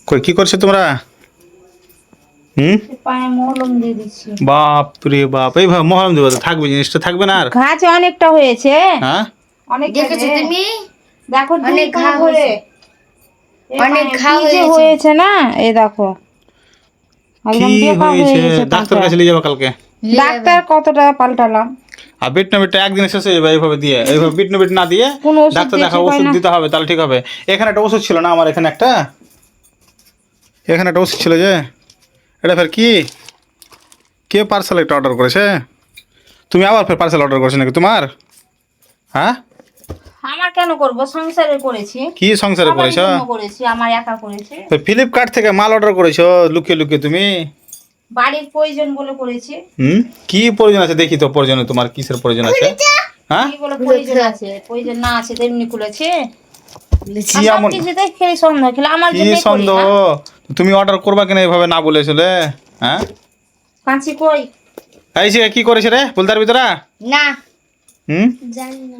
কই কি করছো তোমরা? পায়ে মলম দিয়ে দিচ্ছি। বাপ রে বাপ, এইভাবে মহরম দেবো তো থাকবে, জিনিসটা থাকবে না আর। ঘাস অনেকটা হয়েছে। হ্যাঁ অনেক দেখেছো তুমি? দেখো অনেক ঘা হয়ে অনেক ঘা হয়েছে না, এই দেখো কি একদম বেকা হয়ে হয়েছে? গেছে ডাক্তার পাটা। কাছে নিয়ে যাবো কালকে। ডাক্তার কতটা পাল্টালাম। আর বিট নবিটটা একদিনে শেষ হয়ে যাবে এইভাবে দিয়ে, এইভাবে বিট নবিট না দিয়ে কোনো ওষুধ ডাক্তার দিয়ে দেখা, ঠিক হয় ওষুধ না। দিতে হবে, তাহলে ঠিক হবে। এখানে একটা ওষুধ ছিল না আমার, এখানে একটা ওষুধ ছিল যে, এটা ফের কি, কে পার্সেল একটা অর্ডার করেছে? তুমি আবার ফের পার্সেল অর্ডার করেছো নাকি তোমার? হ্যাঁ, আমার কেন করব, সংসারে করেছি। কি সংসারে সবার করেছো? জন্য করেছি, আমার একা করেছি। তো ফ্লিপকার্ট থেকে মাল অর্ডার করেছো লুকিয়ে লুকিয়ে তুমি? বাড়ির প্রয়োজন বলে করেছি। কি প্রয়োজন আছে দেখি তো, প্রয়োজন তোমার কিসের প্রয়োজন আছে? হ্যাঁ, কি বলে প্রয়োজন আছে? প্রয়োজন না আছে তেমনি খুলেছে। কি এমন, কিছুতে খেলে সন্দেহ খেলে আমার কি জন্য সন্দেহ? তুমি অর্ডার করবা কিনা এইভাবে না বলেছিলে? হ্যাঁ, কাঁচি কই এই যে কি করেছে রে বলতার ভিতরা? না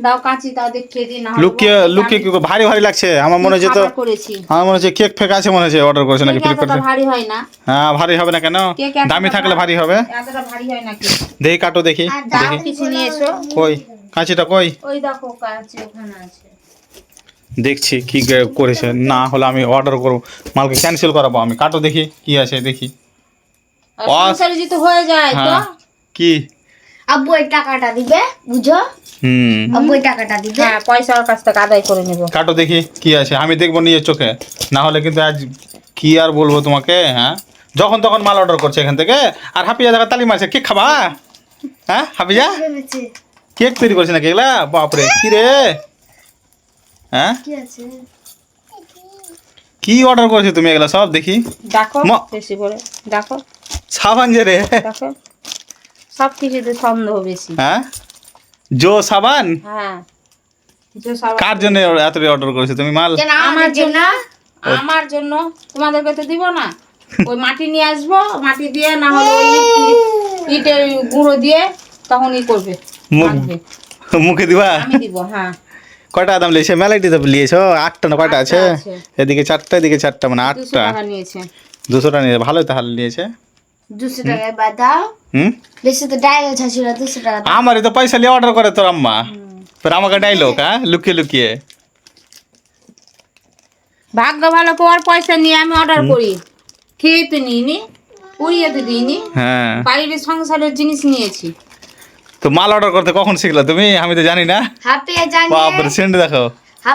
দাও, কাঁচি দাও, দেখিয়ে দিই না হলে লুকিয়ে লুকিয়ে কি ভারী ভারী লাগছে আমার মনে হচ্ছে তো। খাবার করেছি। আমার মনে হচ্ছে কেক ফেক আছে মনে হচ্ছে, অর্ডার করেছে নাকি কেক এতটা ফ্লিপকার্টে? ভারী হয় না। হ্যাঁ, ভারী হবে না কেন? কেক এতটা দামি থাকলে ভারী হবে। এতটা ভারী হয় নাকি? দেখি কাটো দেখি দাও, দেখি। কিছু নিয়ে এসো। কই কাঁচিটা কই? ওই দেখো কাঁচি ওখানে আছে। দেখছি কি করেছে, না হলে আমি অর্ডার করবো, মালকে ক্যান্সেল করাবো আমি। কাটো দেখি কি আছে দেখি। আর সংসারে যদি হয়ে যায় তো হ্যাঁ, কি? আব্বু এই টাকাটা দিবে, বুঝো? আব্বু এই টাকাটা দিবে। হ্যাঁ, পয়সা ওর কাছ থেকে আদায় করে নেব। কাটো দেখি কি আছে, আমি দেখবো নিজের চোখে, না হলে কিন্তু আজ কি আর বলবো তোমাকে। হ্যাঁ, যখন তখন মাল অর্ডার করছে এখান থেকে, আর হাফিজা দেখা তালি মারছে। কেক খাবা? হ্যাঁ হাফিজা, কেক তৈরি করছে নাকি এগুলা? বাপরে, কি রে? হ্যাঁ, কি আছে? কি অর্ডার করেছো তুমি এগুলা সব? দেখি দেখো ম- বেশি করে দেখো, সাবান যে রে। দেখো সব কিছুতে সন্দেহ বেশি। হ্যাঁ, জো সাবান। হ্যাঁ, কিছু সব কার জন্য এত অর্ডার করেছো তুমি মাল? কেন আমার জন্য। ও। আমার জন্য, তোমাদেরকে তো দিব না। ওই মাটি নিয়ে আসবো, মাটি দিয়ে না হলে ওই ইটের গুঁড়ো দিয়ে তখন ই করবে, মাখবে। মুখে দিবা? আমি দিব। হ্যাঁ, কয়টা দাম লিয়েছে? মেলাইটি তো লিয়েছো 8টা না কয়টা আছে? আটটা আছে। এদিকে 4টা এদিকে 4টা, মানে 200 8টা। টাকা নিয়েছে। 200টা নিয়ে ভালোই তাহলে নিয়েছে। 200 টাকায় বাদাও। বেশি তো ডাইল ছিল 200 টাকা। আমারই তো পয়সা নিয়ে অর্ডার করে তোর আম্মা, ফের আমাকে ডাইলগ, হ্যাঁ, লুকিয়ে লুকিয়ে। ভাগ্য ভালো পাওয়ার পয়সা নিয়ে আমি অর্ডার করি, খেয়ে তো নিইনি, উড়িয়ে তো দিইনি। হ্যাঁ, বাইরের সংসারের জিনিস নিয়েছি। তো মাল অর্ডার করতে কখন শিখলা তুমি? আমি তো জানি না। হাফিয়া জানে। বাপরে, সেন্ট দেখো,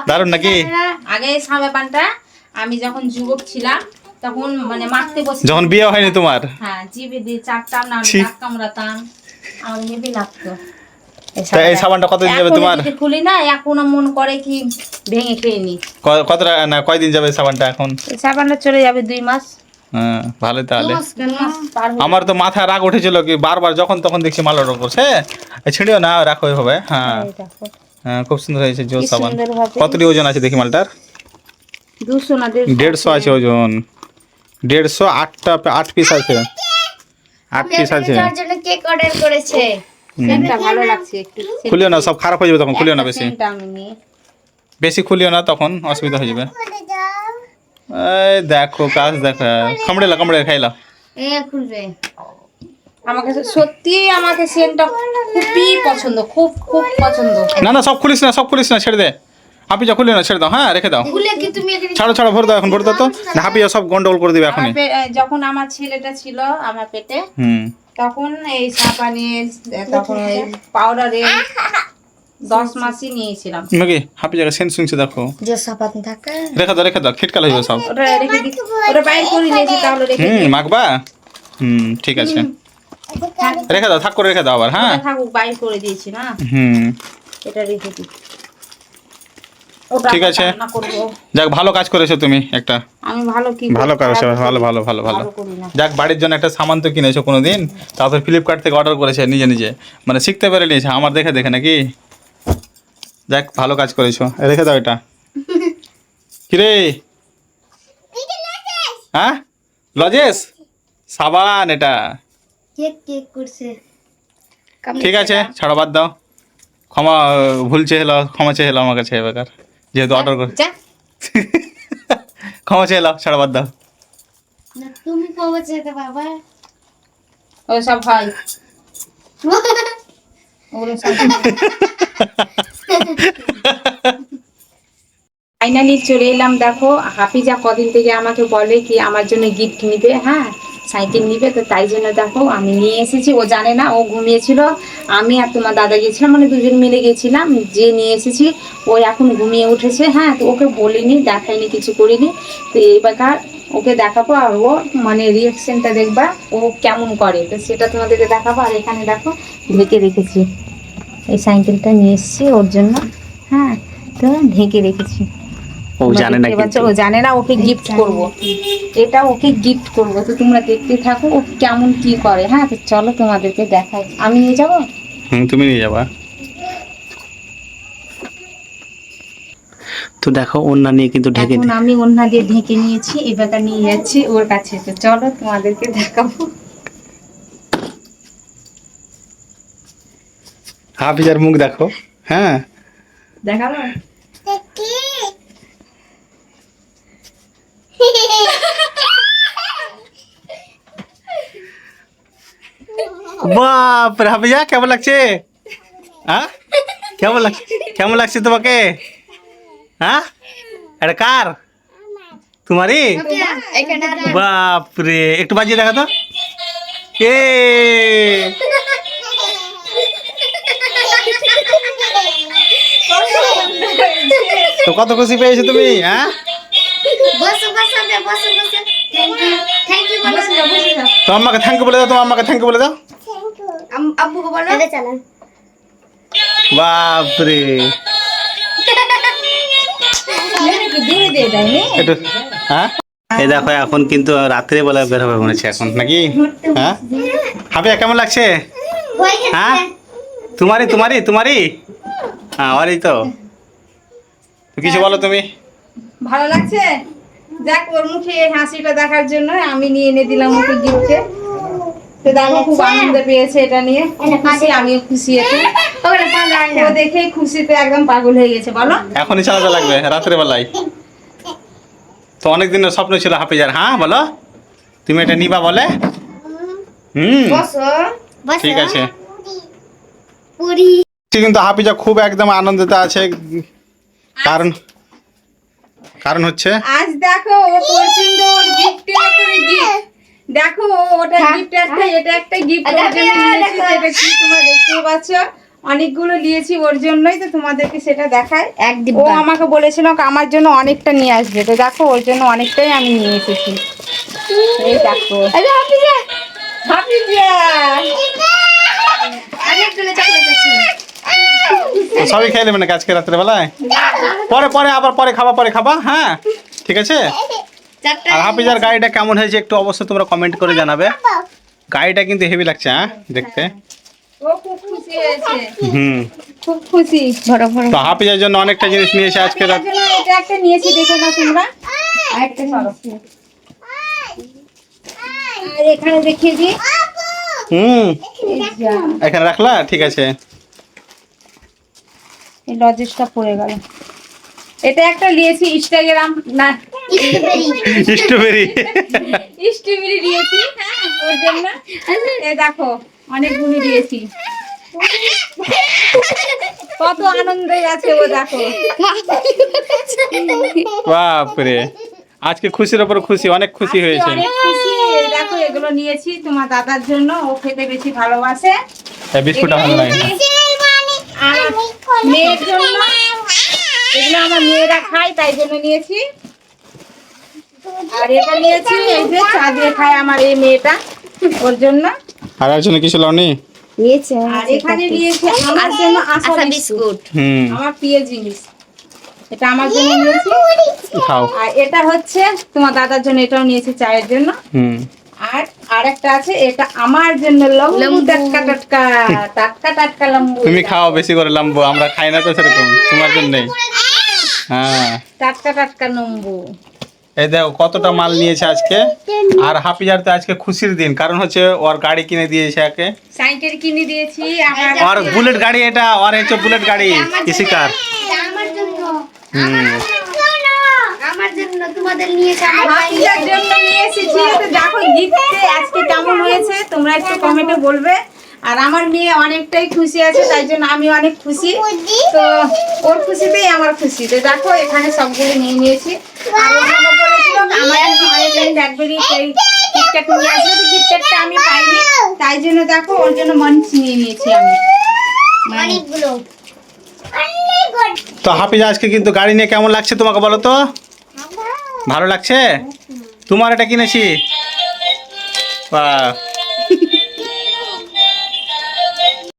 দারুণ নাকি? আগে সামনে পানটা আমি যখন যুবক ছিলাম তখন মানে মাখতে বসে, যখন বিয়ে হয়নি তোমার? হ্যাঁ, জিভে দিয়ে চাটতাম না, ছি। দাঁত কামড়াতাম, আমার হেভি লাগতো। তা এই সাবানটা কতদিন যাবে এখনো তোমার? যদি খুলি না, এখনো মন করে কি ভেঙে খেয়ে নি। কতটা না কয়দিন যাবে এই সাবানটা এখন? এই সাবানটা চলে যাবে 2 মাস। হ্যাঁ, ভালোই তাহলে। 2 মাস পার হয়ে আমার তো মাথায় রাগ উঠেছিল কি বারবার যখন তখন দেখছি মাল অর্ডার করছে। ছিঁড়িও না, রাখো হবে। হ্যাঁ, এই দেখো, হ্যাঁ, খুব সুন্দর হয়েছে জো কি সাবান। সুন্দরভাবে। কতটি ওজন আছে দেখি মালটার? 200 না 150 আছে ওজন। 150, 8 পিস আছে। 8 পিস আছে। যার জন্য কেক অর্ডার করেছে। সেন্টটা ভালো লাগছে একটু। খুলিও না, সব খারাপ হয়ে যাবে তখন, খুলিও না বেশি। সেন্টটা আমি নিয়ে বেশি খুলিও না, তখন অসুবিধা হয়ে যাবে। এই দেখো কাজ দেখো, কামড়েলা কামড়ে খাইলা। খুলবে। আমাকে সত্যি আমাকে সেন্টটা খুবই পছন্দ, খুব খুব পছন্দ। না না, সব খুলিস না, সব খুলিস না, ছেড়ে দে। হাফিজা খুলিও না, ছেড়ে দাও। হ্যাঁ, রেখে দাও। খুলে কি তুমি এখানে ছাড়ো ছাড়ো, ভরে দাও এখন, ভরে দাও তো। না, হাফিজা সব গন্ডগোল করে দিবে এখনই। যখন আমার ছেলেটা ছিল আমার পেটে, হুম, তখন এই সাবানের, তখন এই পাউডারের 10 মাসই নিয়েছিলাম। নাকি হাফিজাকে সেন্স শুনছে দেখো। যে সাপাত থাকে। রেখে দাও, খিটকাল হয়ে যাবে সব। ওটা রেখে দিই, ওটা বাইর করে নিয়েছি, তাহলে রেখে দিই। মাখবা? ঠিক আছে, রেখে দাও, থাক করে রেখে দাও আবার। হ্যাঁ, ওটা থাকুক, বাইর করে দিয়েছি না, হুম, এটা রেখে দিই। ওটা ঠিক আছে। রান্না করবো। যাক, ভালো কাজ করেছো তুমি একটা। আমি ভালো কি ভালো করি, করেছো, খারাপ ভালো করি? ভালো ভালো ভালো। ভালো করি না। যাক, বাড়ির জন্য একটা সামান তো কিনেছো কোনোদিন, তারপর ফ্লিপকার্ট থেকে অর্ডার করেছে নিজে নিজে, মানে শিখতে পেরে নিয়েছে আমার দেখে দেখে নাকি। যাক, ভালো কাজ করেছো। রেখে দাও এটা। কিরে, হ্যাঁ, লজেস সাবান এটা। কেক কেক করছে। ঠিক আছে, ছাড়ো, বাদ দাও। ক্ষমা চেয়ে এলো আমার কাছে এবার, যেহেতু অর্ডার করে। যা, ক্ষমা চেয়ে এলাও, ছাড়া বাদ দাও। না তুমি কবে যেতে বাবা? ওই সব হয়, ওগুলো সব ফাইনালি চলে এলাম। দেখো হাফিজা কদিন থেকে আমাকে বলে কি আমার জন্য গিফট নিবে, হ্যাঁ সাইকেল নিবে, তো তাই জন্য দেখো আমি নিয়ে এসেছি। ও জানে না, ও ঘুমিয়েছিল, আমি আর তোমার দাদা গেছিলাম, মানে দুজন মিলে গেছিলাম, যে নিয়ে এসেছি। ও এখন ঘুমিয়ে উঠেছে, হ্যাঁ তো ওকে বলিনি, দেখাইনি, কিছু করিনি। তো এইবার ওকে দেখাবো, আর ও মানে রিয়াকশনটা দেখবা ও কেমন করে, তো সেটা তোমাদেরকে দেখাবো। আর এখানে দেখো ঢেকে রেখেছি, এই সাইকেলটা নিয়ে এসেছি ওর জন্য, হ্যাঁ তো ঢেকে রেখেছি। ও জানে না দেখতে পাচ্ছ, কিন্তু। ও জানে না, ওকে গিফট করব, এটা ওকে গিফট করব। তো তোমরা দেখতে থাকো ও কেমন কি করে। হ্যাঁ তো চলো তোমাদেরকে দেখাই, আমি নিয়ে যাবো। তুমি নিয়ে যাবা। তো দেখো ওন্না নিয়ে কিন্তু ঢেকে এখন আমি ওন্না দিয়ে ঢেকে নিয়েছি, এবার নিয়ে যাচ্ছি ওর কাছে। তো চলো তোমাদেরকে দেখাবো। হাফিজার মুখ দেখো, হ্যাঁ দেখাবো বাপ রে হাফিজা, কেমন লাগছে? হ্যাঁ কেমন লাগছে তোমাকে? হ্যাঁ এটা কার? তোমারই? বাপ রে, একটু বাজিয়ে দেখা তো। এ তো কত খুশি পেয়েছো তুমি? হ্যাঁ বসো বসো বসো বসো। থ্যাংক ইউ বলো। তো আম্মাকে থ্যাংক ইউ বলে দাও, তোমার আম্মাকে থ্যাংক ইউ বলে দাও। আব্বুকে বলো। এটা চালান। বাপ রে, একটু হ্যাঁ এই দেখো এখন কিন্তু রাত্রে বেলা বের হবে মনে হচ্ছে এখন, নাকি? হ্যাঁ হাফিজা কেমন লাগছে? হ্যাঁ তোমারই হ্যাঁ ওরই তো। তো কিছু বলো তুমি। ভালো লাগছে? দেখ ওর মুখে এই হাসিটা দেখার জন্য আমি নিয়ে এনে দিলাম ওকে গিফটে। তো দেখো খুব আনন্দ পেয়েছে এটা নিয়ে, খুশি, আমিও খুশি। ও দেখে খুশিতে একদম পাগল হয়ে গেছে। বলো এখনই চালাতে লাগবে রাত্রে বেলায়, তো অনেক দিনের স্বপ্ন ছিল হাফিজার। হ্যাঁ বলো তুমি এটা নিবা বলে। বসো। ঠিক আছে। পুরি। কিন্তু হাফিজা খুব একদম আনন্দিত আছে, কারণ হচ্ছে আজ দেখো ও পছন্দ ওর গিফটের উপরে গিফট। দেখো ওটা গিফট একটা, এটা একটা গিফট ওর জন্য নিয়েছি, এটা কি তোমরা দেখতে পাচ্ছ, অনেকগুলো নিয়েছি ওর জন্যই। তো তোমাদেরকে সেটা দেখায়। ও আমাকে বলেছিল আমার জন্য অনেকটা নিয়ে আসবে, তো দেখো ওর জন্য অনেকটাই আমি নিয়ে এসেছি। এই দেখো হাফিজা অনেকগুলো চকলেট আছে। সবই খেয়ে নেবে না আজকে রাত্রে বেলায়, পরে খাবা। হ্যাঁ ঠিক আছে। আর হাফিজার গাড়িটা কেমন হয়েছে একটু অবশ্যই তোমরা কমেন্ট করে জানাবে। গাড়িটা কিন্তু হেভি লাগছে, হ্যাঁ দেখতে। ও খুব খুশি হয়েছে, খুব খুশি। তো হাফিজার জন্য অনেকটা জিনিস নিয়েছে আজকে এর জন্য এটা একটা নিয়েছি, দেখো না তোমরা। আরেকটা সরো, আর এখানে দেখিয়ে দিই। এখানে রাখলা, ঠিক আছে। এই লজেসটা পড়ে গেল। এটা একটা নিয়েছি ইনস্টাগ্রাম না স্ট্রবেরি নিয়েছি, হ্যাঁ ওর জন্য। এই দেখো অনেকগুলো দিয়েছি, কত আনন্দে আছে ও দেখো। বাপরে আজকে খুশির ওপর খুশি, অনেক খুশি হয়েছে। অনেক খুশি। দেখো এগুলো নিয়েছি তোমার দাদার জন্য, ও খেতে বেশি ভালোবাসে। এই বিস্কুটটা ভালো লাগে না। আর মেয়ের জন্য, এগুলো আমার মেয়েরা খায় তাই জন্য নিয়েছি। আর এটা নিয়েছি এই যে চা দিয়ে খায় আমার এই মেয়েটা, ওর জন্য। আর এর জন্য কিছু লাওনি? নিয়েছে। আর এখানে নিয়েছি আমার জন্য আশা বিস্কুট, আমার প্রিয় জিনিস, এটা আমার জন্য নিয়েছি। খাও। আর এটা হচ্ছে তোমার দাদার জন্য, এটাও নিয়েছি চায়ের জন্য। আর আরেকটা আছে, এটা আমার জন্য লম্বু, টাটকা টাটকা টাটকা টাটকা লম্বু। তুমি খাও বেশি করে লম্বু, আমরা খাই না তো সেরকম, তোমার জন্যই। হ্যাঁ টাটকা টাটকা লম্বু। এই দেখো কতটা মাল নিয়েছে আজকে। আর হাফিজার তো আজকে খুশির দিন, কারণ হচ্ছে ওর গাড়ি কিনে দিয়েছে একে, সাইকেল কিনে দিয়েছি। আমার আর বুলেট গাড়ি, এটা আর হচ্ছে বুলেট গাড়ি কৃষিকার। আমার জন্য। আমার জন্য তোমাদের নিয়েছে আমার হাফিজার জন্য নিয়ে এসেছি। তো দেখো গিফটে আজকে কেমন হয়েছে তোমরা একটু কমেন্টে বলবে। আর আমার মেয়ে অনেকটাই খুশি আছে, তাই জন্য আমি অনেক খুশি। তো ওর খুশিতেই আমার খুশি। তো দেখো এখানে সবগুলো নিয়ে নিয়েছি। আর ও আমাকে বলেছিল আমার জন্য অনলাইন ব্ল্যাকবেরি এই কিটক্যাট নিয়ে আসবে, তো কিটক্যাটটা আমি পাইনি, তাই জন্য দেখো ওর জন্য মাঞ্চ নিয়ে নিয়েছি আমি। অনেকগুলো তো হাফিজা আজকে কিন্তু গাড়ি নিয়ে কেমন লাগছে তোমাকে বলো তো? ভালো লাগছে? তোমার এটা কিনেছি। বাহ,